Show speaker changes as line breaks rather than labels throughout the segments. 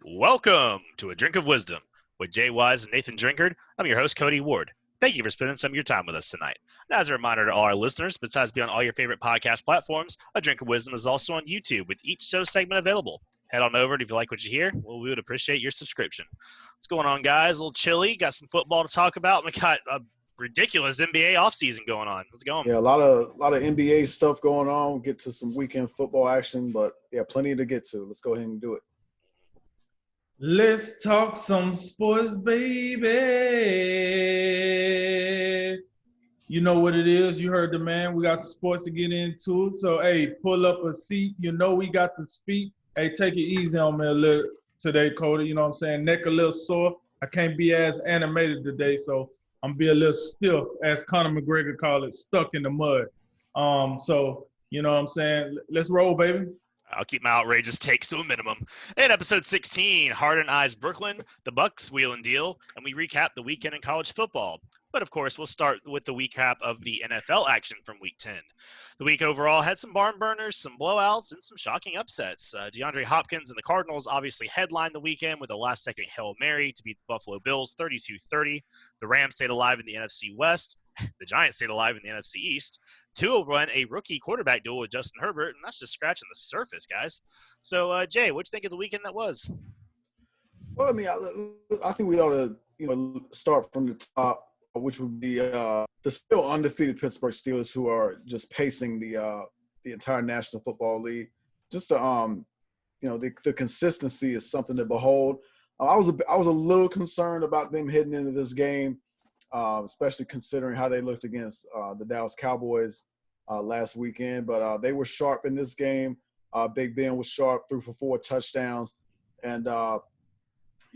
Welcome to A Drink of Wisdom with Jay Wise and Nathan Drinkard. I'm your host, Cody Ward. Thank you for spending some of your time with us tonight. Now, as a reminder to all our listeners, besides being on all your favorite podcast platforms, A Drink of Wisdom is also on YouTube with each show segment available. Head on over, and if you like what you hear, well, we would appreciate your subscription. What's going on, guys? A little chilly. Got some football to talk about. We got a ridiculous NBA offseason going on. How's it going?
Yeah, a lot of NBA stuff going on. We'll get to some weekend football action, but yeah, plenty to get to. Let's go ahead and do it.
Let's talk some sports, baby. You know what it is. You heard the man. We got sports to get into. So, hey, pull up a seat. You know we got to speak. Hey, take it easy on me a little today, Cody. You know what I'm saying? Neck a little sore. I can't be as animated today, so I'm be a little stiff, as Conor McGregor call it, stuck in the mud. So, you know what I'm saying? Let's roll, baby.
I'll keep my outrageous takes to a minimum. In episode 16, Harden eyes Brooklyn, the Bucks wheel and deal, and we recap the weekend in college football. But of course, we'll start with the recap of the NFL action from Week 10. The week overall had some barn burners, some blowouts, and some shocking upsets. DeAndre Hopkins and the Cardinals obviously headlined the weekend with a last-second Hail Mary to beat the Buffalo Bills 32-30. The Rams stayed alive in the NFC West. The Giants stayed alive in the NFC East. Tua won a rookie quarterback duel with Justin Herbert, and that's just scratching the surface, guys. So, Jay, what'd you think of the weekend that was?
Well, I mean, I think we ought to start from the top, which would be the still undefeated Pittsburgh Steelers, who are just pacing the entire National Football League. Just to, the consistency is something to behold. I was a little concerned about them heading into this game, especially considering how they looked against the Dallas Cowboys last weekend. But they were sharp in this game. Big Ben was sharp, threw for 4 touchdowns, and it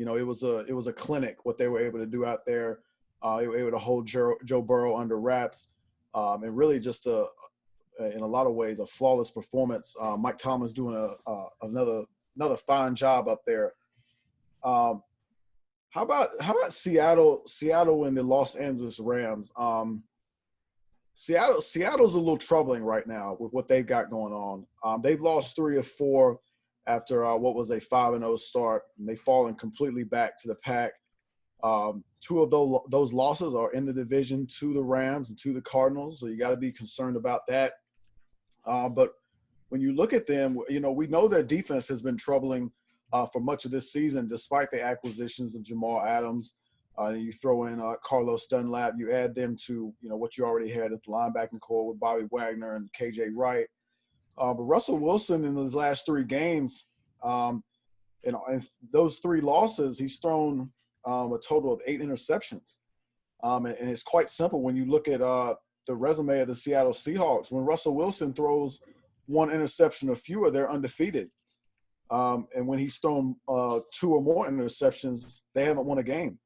was a clinic what they were able to do out there. They were able to hold Joe Burrow under wraps, and really just in a lot of ways a flawless performance. Mike Tomlin's doing another fine job up there. How about Seattle and the Los Angeles Rams? Seattle's a little troubling right now with what they've got going on. They've lost 3 of 4 after what was a 5-0 start, and they've fallen completely back to the pack. 2 of those losses are in the division to the Rams and to the Cardinals, so you got to be concerned about that. But when you look at them, we know their defense has been troubling for much of this season, despite the acquisitions of Jamal Adams. You throw in Carlos Dunlap. You add them to what you already had at the linebacking core with Bobby Wagner and KJ Wright. But Russell Wilson in his last 3 games, in those 3 losses, he's thrown a total of 8 interceptions. And it's quite simple when you look at the resume of the Seattle Seahawks. When Russell Wilson throws 1 interception or fewer, they're undefeated. And when he's thrown 2 or more interceptions, they haven't won a game.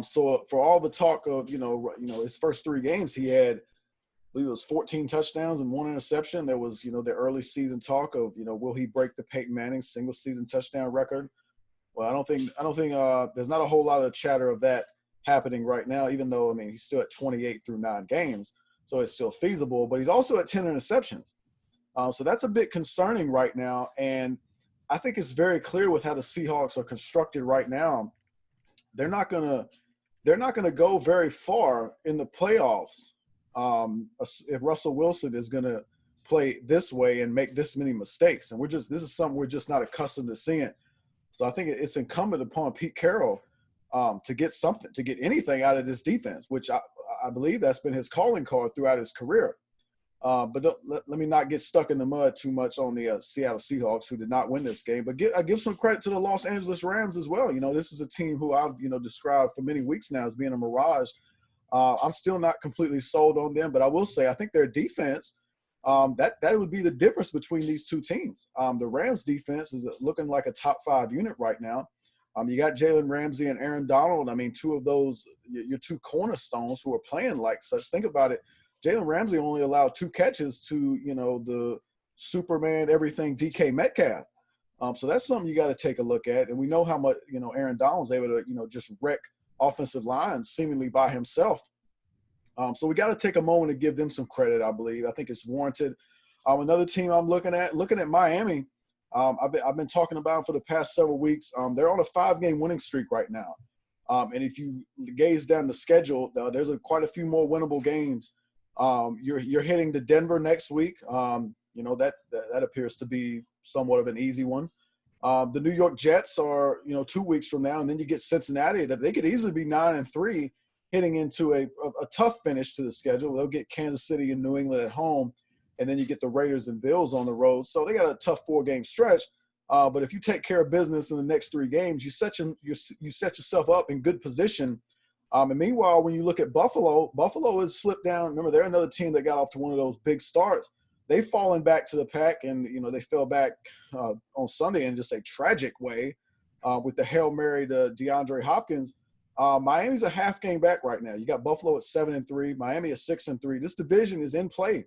So for all the talk of, his first 3 games, he had, I believe it was 14 touchdowns and 1 interception. There was, the early season talk of, will he break the Peyton Manning single season touchdown record? Well, I don't think there's not a whole lot of chatter of that happening right now, even though, he's still at 28 through 9 games. So it's still feasible, but he's also at 10 interceptions. So that's a bit concerning right now. And I think it's very clear with how the Seahawks are constructed right now. They're not gonna go very far in the playoffs if Russell Wilson is gonna play this way and make this many mistakes. And this is something we're just not accustomed to seeing. So I think it's incumbent upon Pete Carroll to get anything out of this defense, which I believe that's been his calling card throughout his career. But let me not get stuck in the mud too much on the Seattle Seahawks, who did not win this game. But I give some credit to the Los Angeles Rams as well. This is a team who I've described for many weeks now as being a mirage. I'm still not completely sold on them, but I will say I think their defense that would be the difference between these 2 teams. The Rams defense is looking like a top 5 unit right now. You got Jalen Ramsey and Aaron Donald. 2 of those, your 2 cornerstones who are playing like such. Think about it. Jalen Ramsey only allowed 2 catches to, the Superman everything DK Metcalf. So that's something you got to take a look at. And we know how much, Aaron Donald's able to, just wreck offensive lines seemingly by himself. So we got to take a moment to give them some credit, I believe. I think it's warranted. Another team I'm looking at Miami. I've been talking about them for the past several weeks. They're on a 5-game winning streak right now. And if you gaze down the schedule, there's quite a few more winnable games. You're hitting to Denver next week. That appears to be somewhat of an easy one. The New York Jets are 2 weeks from now, and then you get Cincinnati. That they could easily be 9-3, hitting into a tough finish to the schedule. They'll get Kansas City and New England at home, and then you get the Raiders and Bills on the road. So they got a tough 4-game stretch. But if you take care of business in the next 3 games, you set yourself up in good position. And meanwhile, when you look at Buffalo has slipped down. Remember, they're another team that got off to one of those big starts. They've fallen back to the pack, and they fell back on Sunday in just a tragic way with the Hail Mary to DeAndre Hopkins. Miami's a half game back right now. You got Buffalo at 7-3, Miami at 6-3. This division is in play.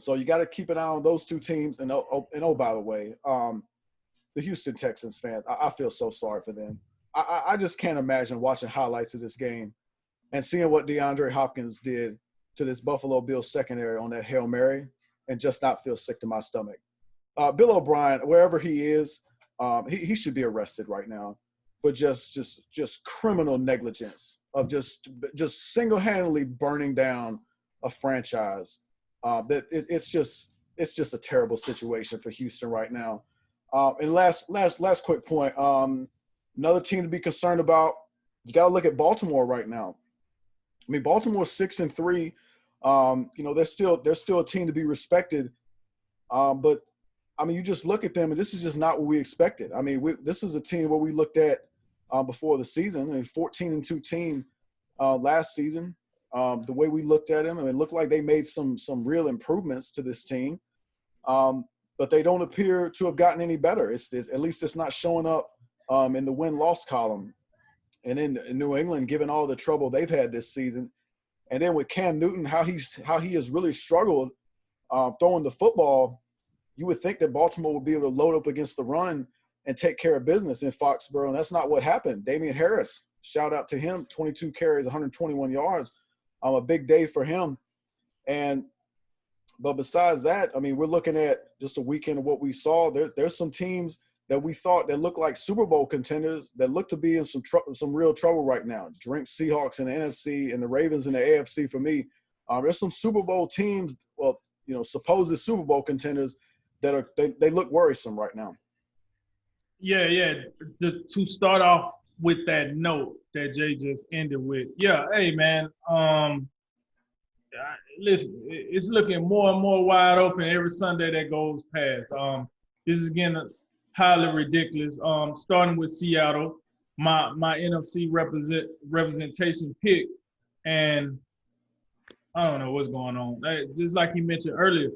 So you got to keep an eye on those 2 teams. And by the way, the Houston Texans fans, I feel so sorry for them. I just can't imagine watching highlights of this game and seeing what DeAndre Hopkins did to this Buffalo Bills secondary on that Hail Mary and just not feel sick to my stomach. Bill O'Brien, wherever he is, he should be arrested right now for just criminal negligence of just single-handedly burning down a franchise. It's just a terrible situation for Houston right now. And last quick point, another team to be concerned about. You got to look at Baltimore right now. I mean, Baltimore's 6-3. They're still a team to be respected. But I mean, you just look at them, and this is just not what we expected. I mean, this is a team where we looked at before the season, a 14-2 team last season. The way we looked at them, and it looked like they made some real improvements to this team. But they don't appear to have gotten any better. At least it's not showing up in the win-loss column. And in New England, given all the trouble they've had this season, and then with Cam Newton, how he has really struggled throwing the football, you would think that Baltimore would be able to load up against the run and take care of business in Foxborough, and that's not what happened. Damian Harris, shout out to him, 22 carries, 121 yards, a big day for him. But besides that, I mean, we're looking at just a weekend of what we saw. There's some teams that we thought that looked like Super Bowl contenders that look to be in some real trouble right now. Drink Seahawks in the NFC and the Ravens in the AFC for me. There's some Super Bowl teams, supposed Super Bowl contenders that they look worrisome right now.
Yeah. To start off with that note that Jay just ended with. Yeah, hey, man. Listen, it's looking more and more wide open every Sunday that goes past. This is getting highly ridiculous. Starting with Seattle, my NFC representation pick, and I don't know what's going on. Just like you mentioned earlier,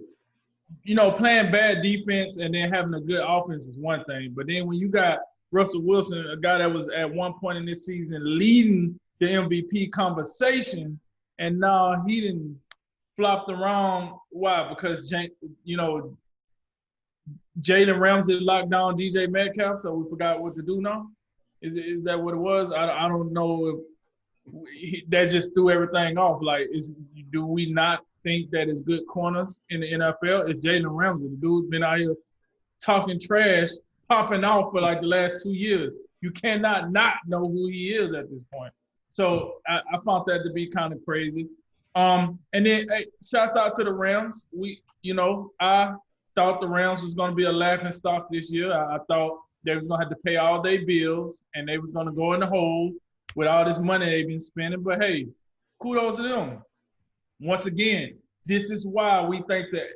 playing bad defense and then having a good offense is one thing, but then when you got Russell Wilson, a guy that was at one point in this season leading the MVP conversation, and now he didn't flopped around. Why? Because Jalen Ramsey locked down DJ Metcalf, so we forgot what to do now. Is that what it was? I don't know if that just threw everything off. Like, do we not think that it's good corners in the NFL? It's Jalen Ramsey. The dude's been out here talking trash, popping off for like the last 2 years. You cannot not know who he is at this point. So I found that to be kind of crazy. And then, hey, shouts out to the Rams. I thought the Rams was going to be a laughing stock this year. I thought they was going to have to pay all their bills and they was going to go in the hole with all this money they've been spending. But, hey, kudos to them. Once again, this is why we think that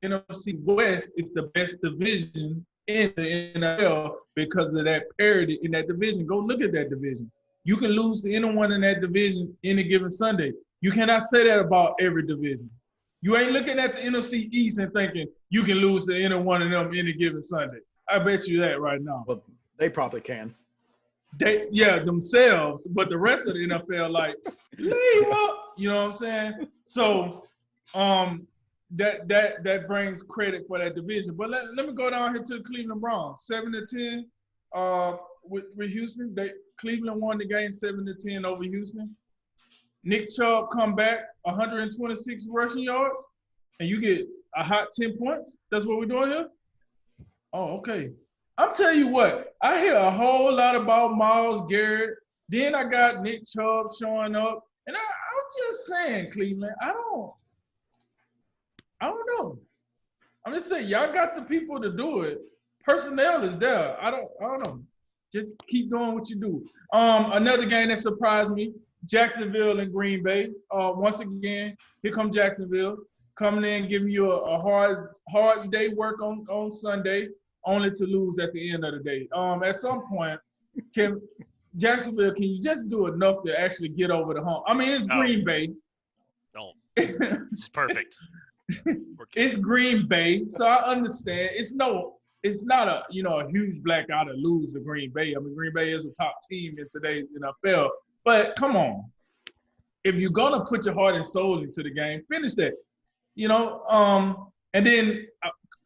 NFC West is the best division in the NFL because of that parity in that division. Go look at that division. You can lose to anyone in that division any given Sunday. You cannot say that about every division. You ain't looking at the NFC East and thinking you can lose to any one of them any given Sunday. I bet you that right now.
Well, they probably can.
Themselves, but the rest of the NFL, like, leave up. You know what I'm saying? So, that brings credit for that division. But let me go down here to the Cleveland Browns, 7-10. With Houston, Cleveland won the game 7-10 over Houston. Nick Chubb come back 126 rushing yards, and you get a hot 10 points. That's what we're doing here. Oh, okay. I'm telling you what, I hear a whole lot about Myles Garrett. Then I got Nick Chubb showing up. And I'm just saying, Cleveland, I don't know. I'm just saying, y'all got the people to do it. Personnel is there. I don't know. Just keep doing what you do. Another game that surprised me, Jacksonville and Green Bay. Once again, here come Jacksonville coming in, giving you a hard day work on Sunday, only to lose at the end of the day. At some point, can you just do enough to actually get over the hump? I mean, it's Green Bay.
Don't. It's perfect.
It's Green Bay, so I understand. It's not a a huge blackout to lose to Green Bay. I mean, Green Bay is a top team in today's NFL. But come on, if you're gonna put your heart and soul into the game, finish that. And then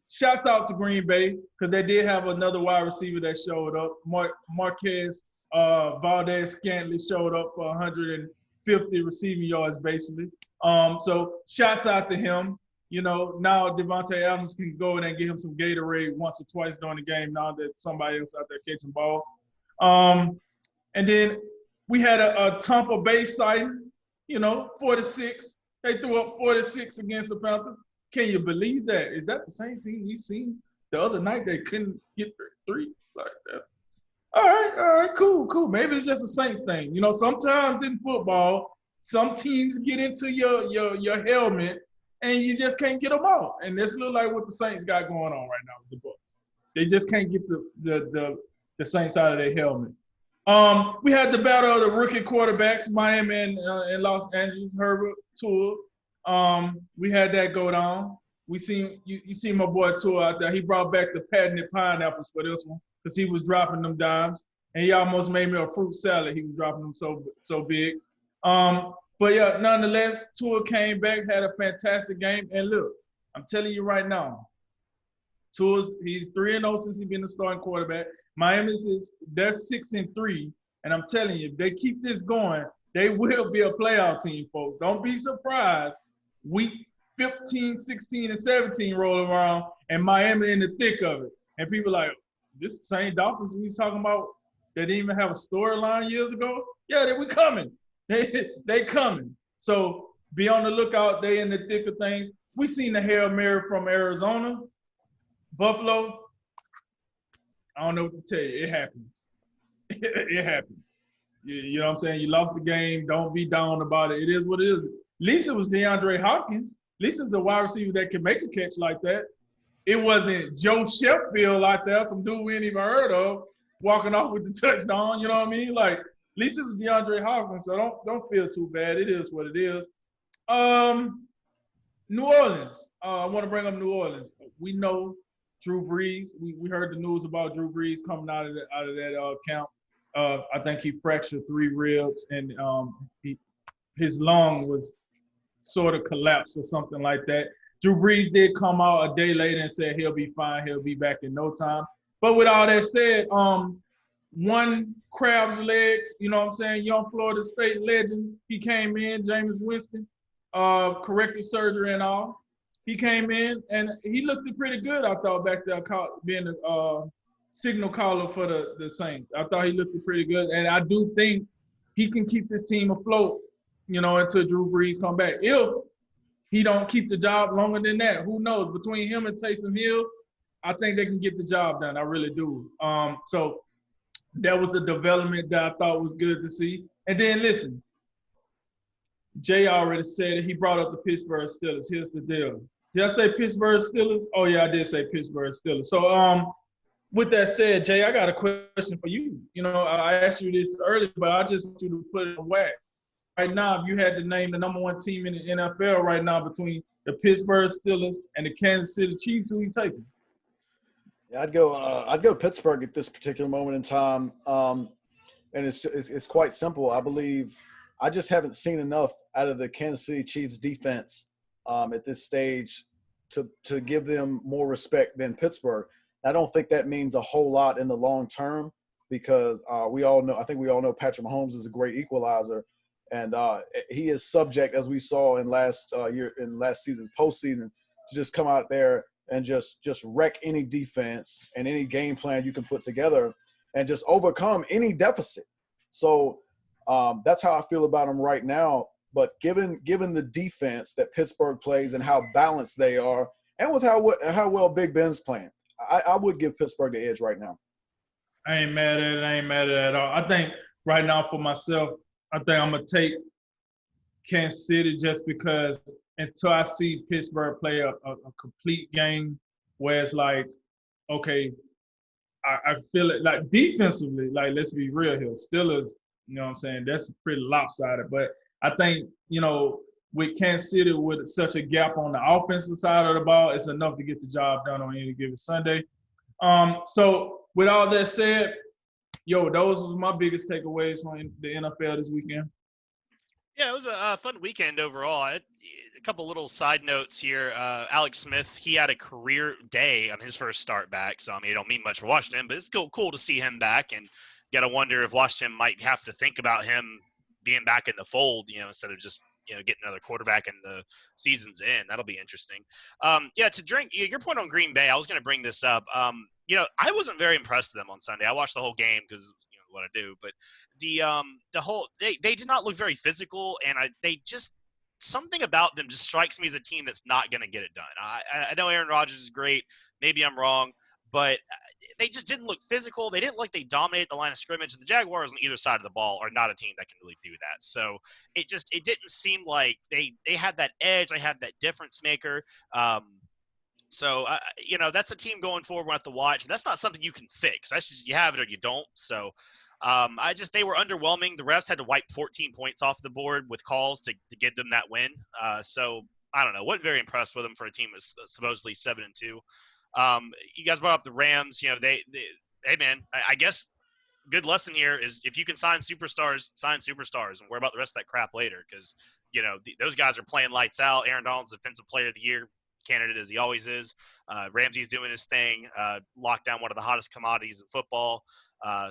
shouts out to Green Bay because they did have another wide receiver that showed up. Marquez Valdez-Scantling showed up for 150 receiving yards basically. So shouts out to him. Now Devontae Adams can go in and get him some Gatorade once or twice during the game now that somebody else out there catching balls. And then we had a Tampa Bay sighting, 46. They threw up 46 against the Panthers. Can you believe that? Is that the same team we seen the other night? They couldn't get 3 like that. All right, cool. Maybe it's just a Saints thing. Sometimes in football, some teams get into your helmet and you just can't get them out. And this looks like what the Saints got going on right now with the Bucs. They just can't get the Saints out of their helmet. We had the battle of the rookie quarterbacks, Miami and Los Angeles, Herbert, Tua. We had that go down. You see my boy Tua out there. He brought back the patented pineapples for this one because he was dropping them dimes. And he almost made me a fruit salad. He was dropping them so big. But yeah, nonetheless, Tua came back, had a fantastic game. And look, I'm telling you right now, he's 3-0 since he's been the starting quarterback. They're 6-3. And I'm telling you, if they keep this going, they will be a playoff team, folks. Don't be surprised. Week 15, 16, and 17 roll around, and Miami in the thick of it. And people are like, this is the same Dolphins we was talking about that didn't even have a storyline years ago? Yeah, we coming. They coming. So be on the lookout. They in the thick of things. We seen the Hail Mary from Arizona. Buffalo, I don't know what to tell you. It happens. It happens. You know what I'm saying? You lost the game. Don't be down about it. It is what it is. At least it was DeAndre Hopkins. At least it's a wide receiver that can make a catch like that. It wasn't Joe Sheffield out there, some dude we ain't even heard of, walking off with the touchdown. You know what I mean? Like, at least it was DeAndre Hopkins, so don't feel too bad. It is what it is. New Orleans. I want to bring up New Orleans. We know Drew Brees. We heard the news about Drew Brees coming out of that camp. I think he fractured 3 ribs and his lung was sort of collapsed or something like that. Drew Brees did come out a day later and said he'll be fine. He'll be back in no time. But with all that said, one crab's legs, you know what I'm saying, young Florida State legend, he came in, Jameis Winston, corrective surgery and all. He came in and he looked pretty good, I thought, back there being a signal caller for the Saints. I thought he looked pretty good. And I do think he can keep this team afloat, until Drew Brees come back. If he don't keep the job longer than that, who knows? Between him and Taysom Hill, I think they can get the job done. I really do. So that was a development that I thought was good to see. And then listen, Jay already said it. He brought up the Pittsburgh Steelers. Here's the deal. Did I say Pittsburgh Steelers? Oh, yeah, I did say Pittsburgh Steelers. So with that said, Jay, I got a question for you. I asked you this earlier, but I just want you to put it in whack. Right now, if you had to name the number 1 team in the NFL right now between the Pittsburgh Steelers and the Kansas City Chiefs, who are you taking?
Yeah, I'd go Pittsburgh at this particular moment in time, and it's quite simple. I believe I just haven't seen enough out of the Kansas City Chiefs defense at this stage to give them more respect than Pittsburgh. I don't think that means a whole lot in the long term because we all know Patrick Mahomes is a great equalizer, and he is subject, as we saw in last season's postseason, to just come out there and just wreck any defense and any game plan you can put together and just overcome any deficit. So that's how I feel about them right now. But given the defense that Pittsburgh plays and how balanced they are, and with how well Big Ben's playing, I would give Pittsburgh the edge right now.
I ain't mad at it. I ain't mad at it at all. I think right now for myself, I think I'm going to take Kansas City just because until I see Pittsburgh play a complete game where it's like, okay, I feel it like defensively, like let's be real here. Steelers, you know what I'm saying, that's pretty lopsided. But I think, with Kansas City with such a gap on the offensive side of the ball, it's enough to get the job done on any given Sunday. So with all that said, those was my biggest takeaways from the NFL this weekend.
Yeah, it was a fun weekend overall. A couple little side notes here. Alex Smith, he had a career day on his first start back. So, I mean, it don't mean much for Washington, but it's cool to see him back. And got to wonder if Washington might have to think about him being back in the fold, instead of just, getting another quarterback in the season's end. That'll be interesting. To drink your point on Green Bay, I was going to bring this up. I wasn't very impressed with them on Sunday. I watched the whole game because what I do, but the whole they did not look very physical, and they just something about them just strikes me as a team that's not going to get it done. I know Aaron Rodgers is great. Maybe I'm wrong, but they just didn't look physical. They didn't look like they dominated the line of scrimmage. The Jaguars on either side of the ball are not a team that can really do that. So it didn't seem like they had that edge. They had that difference maker. So, that's a team going forward we'll have to watch. And that's not something you can fix. That's just you have it or you don't. So, they were underwhelming. The refs had to wipe 14 points off the board with calls to get them that win. So, I don't know. Wasn't very impressed with them for a team that's supposedly 7-2. You guys brought up the Rams. Hey, man, I guess good lesson here is if you can sign superstars and worry about the rest of that crap later because, those guys are playing lights out. Aaron Donald's Defensive Player of the Year candidate as he always is. Ramsey's doing his thing, locked down one of the hottest commodities in football.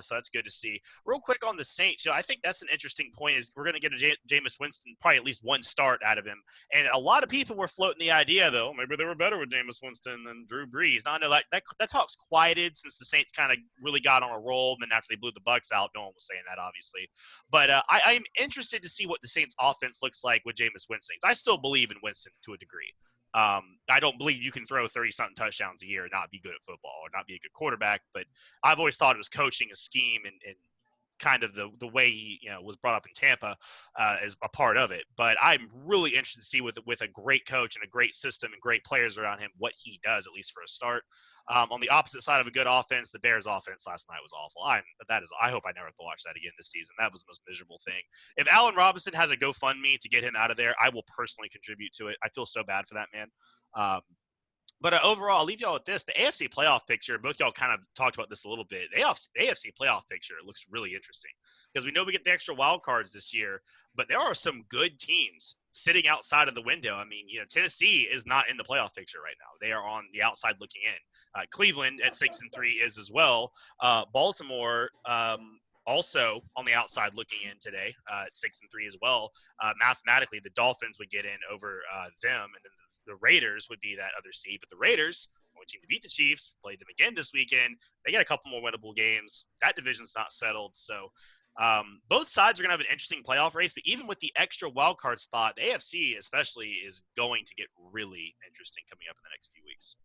So that's good to see. Real quick on the Saints, I think that's an interesting point is we're going to get a Jameis Winston, probably at least one start out of him. And a lot of people were floating the idea, though, maybe they were better with Jameis Winston than Drew Brees. Now, I know that talk's quieted since the Saints kind of really got on a roll, and then after they blew the Bucs out, no one was saying that, obviously. But I'm interested to see what the Saints offense looks like with Jameis Winston. I still believe in Winston to a degree. I don't believe you can throw 30-something touchdowns a year and not be good at football or not be a good quarterback. But I've always thought it was coaching, a scheme, and kind of the way he was brought up in Tampa as a part of it. But I'm really interested to see with a great coach and a great system and great players around him what he does, at least for a start. On the opposite side of a good offense, the Bears' offense last night was awful. I hope I never have to watch that again this season. That was the most miserable thing. If Allen Robinson has a GoFundMe to get him out of there, I will personally contribute to it. I feel so bad for that man. But overall, I'll leave y'all with this. The AFC playoff picture, both y'all kind of talked about this a little bit. The AFC playoff picture looks really interesting because we know we get the extra wild cards this year, but there are some good teams sitting outside of the window. I mean, Tennessee is not in the playoff picture right now. They are on the outside looking in. Cleveland at 6-3 is as well. Baltimore, also on the outside looking in today at 6-3 as well. Mathematically, the Dolphins would get in over them, and then the Raiders would be that other seed. But the Raiders, only team to beat the Chiefs, played them again this weekend. They got a couple more winnable games. That division's not settled. So both sides are going to have an interesting playoff race. But even with the extra wild card spot, the AFC especially is going to get really interesting coming up in the next few weeks.